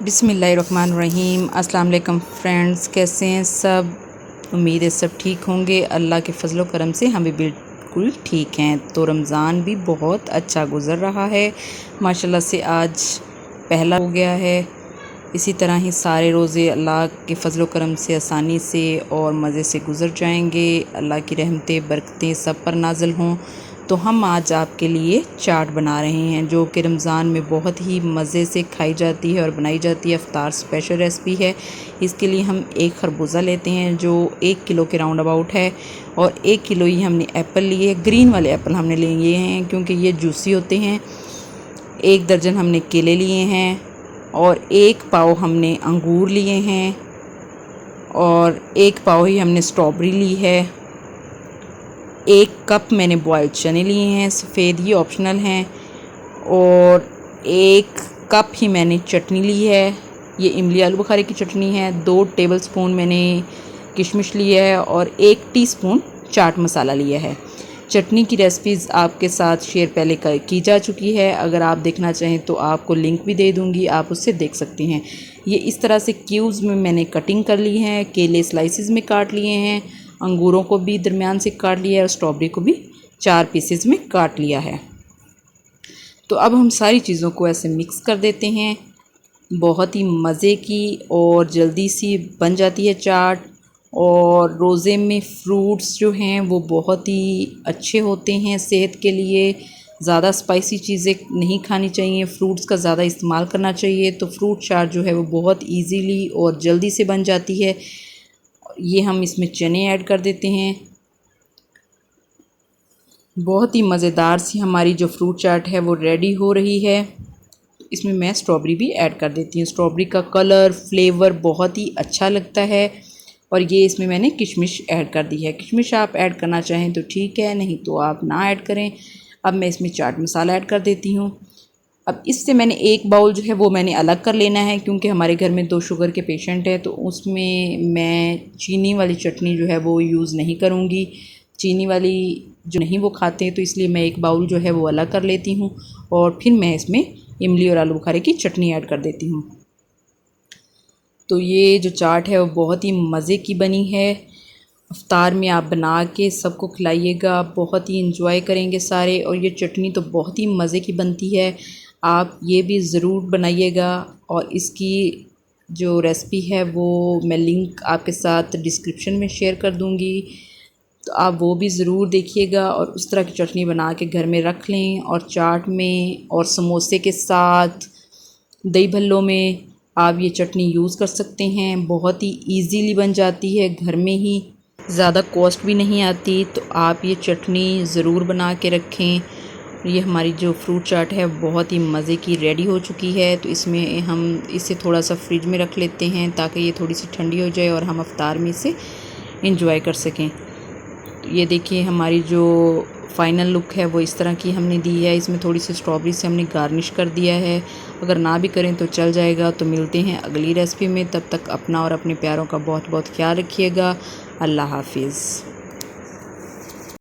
बिस्मिल्लाहिर्रहमानिर्रहीम। अस्सलाम वालेकुम फ्रेंड्स, कैसे हैं सब? उम्मीद है सब ठीक होंगे। अल्लाह के फजलो करम से हम भी बिल्कुल ठीक हैं। तो रमज़ान भी बहुत अच्छा गुज़र रहा है माशाल्लाह से। आज पहला हो गया है। इसी तरह ही सारे रोज़े अल्लाह के फजलो करम से आसानी से और मज़े से गुज़र जाएंगे। अल्लाह की रहमतें बरकतें सब पर नाज़िल हों। तो हम आज आपके लिए चाट बना रहे हैं जो कि रमज़ान में बहुत ही मज़े से खाई जाती है और बनाई जाती है। इफ्तार स्पेशल रेसिपी है। इसके लिए हम एक खरबूजा लेते हैं जो 1 किलो के राउंड अबाउट है, और 1 किलो ही हमने एप्पल लिए। ग्रीन वाले एप्पल हमने लिए हैं क्योंकि ये जूसी होते हैं। 1 दर्जन हमने केले लिए हैं, और 1 पाव हमने अंगूर लिए हैं, और 1 पाव ही हमने स्ट्रॉबेरी ली है। 1 कप मैंने बॉयल्ड चने लिए हैं, सफ़ेद ही ऑप्शनल हैं, और 1 कप ही मैंने चटनी ली है। ये इमली आलू बुखारे की चटनी है। 2 टेबलस्पून मैंने किशमिश लिया है, और 1 टीस्पून चाट मसाला लिया है। चटनी की रेसिपीज़ आपके साथ शेयर पहले की जा चुकी है। अगर आप देखना चाहें तो आपको लिंक भी दे दूंगी, आप उससे देख सकती हैं। ये इस तरह से क्यूब्स में मैंने कटिंग कर ली है। केले स्लाइसिस में काट लिए हैं, अंगूरों को भी दरमियान से काट लिया है, और स्ट्रॉबेरी को भी 4 पीसेस में काट लिया है। तो अब हम सारी चीज़ों को ऐसे मिक्स कर देते हैं। बहुत ही मज़े की और जल्दी सी बन जाती है चाट। और रोज़े में फ्रूट्स जो हैं वो बहुत ही अच्छे होते हैं सेहत के लिए। ज़्यादा स्पाइसी चीज़ें नहीं खानी चाहिए, फ्रूट्स का ज़्यादा इस्तेमाल करना चाहिए। तो फ्रूट चाट जो है वो बहुत इजीली और जल्दी से बन जाती है। ये हम इसमें चने ऐड कर देते हैं। बहुत ही मज़ेदार सी हमारी जो फ्रूट चाट है वो रेडी हो रही है। इसमें मैं स्ट्रॉबेरी भी ऐड कर देती हूँ। स्ट्रॉबेरी का कलर फ्लेवर बहुत ही अच्छा लगता है। और ये इसमें मैंने किशमिश ऐड कर दी है। किशमिश आप ऐड करना चाहें तो ठीक है, नहीं तो आप ना ऐड करें। अब मैं इसमें चाट मसाला ऐड कर देती हूँ। अब इससे मैंने 1 बाउल जो है वो मैंने अलग कर लेना है, क्योंकि हमारे घर में 2 शुगर के पेशेंट हैं। तो उसमें मैं चीनी वाली चटनी जो है वो यूज़ नहीं करूँगी। चीनी वाली जो नहीं वो खाते हैं, तो इसलिए मैं 1 बाउल जो है वो अलग कर लेती हूँ, और फिर मैं इसमें इमली और आलू बुखारे की चटनी ऐड कर देती हूँ। तो ये जो चाट है वो बहुत ही मज़े की बनी है। इफ्तार में आप बना के सबको खिलाइएगा, बहुत ही इंजॉय करेंगे सारे। और ये चटनी तो बहुत ही मज़े की बनती है, आप ये भी ज़रूर बनाइएगा। और इसकी जो रेसिपी है वो मैं लिंक आपके साथ डिस्क्रिप्शन में शेयर कर दूँगी, तो आप वो भी ज़रूर देखिएगा। और उस तरह की चटनी बना के घर में रख लें, और चाट में और समोसे के साथ, दही भल्लों में आप ये चटनी यूज़ कर सकते हैं। बहुत ही इजीली बन जाती है, घर में ही, ज़्यादा कॉस्ट भी नहीं आती। तो आप ये चटनी ज़रूर बना के रखें। ये हमारी जो फ्रूट चाट है बहुत ही मज़े की रेडी हो चुकी है। तो इसमें हम इसे थोड़ा सा फ्रिज में रख लेते हैं ताकि ये थोड़ी सी ठंडी हो जाए और हम इफ्तार में इसे इंजॉय कर सकें। ये देखिए हमारी जो फ़ाइनल लुक है वो इस तरह की हमने दी है। इसमें थोड़ी सी स्ट्रॉबेरी से हमने गार्निश कर दिया है। अगर ना भी करें तो चल जाएगा। तो मिलते हैं अगली रेसिपी में, तब तक अपना और अपने प्यारों का बहुत बहुत ख्याल रखिएगा। अल्लाह हाफिज़।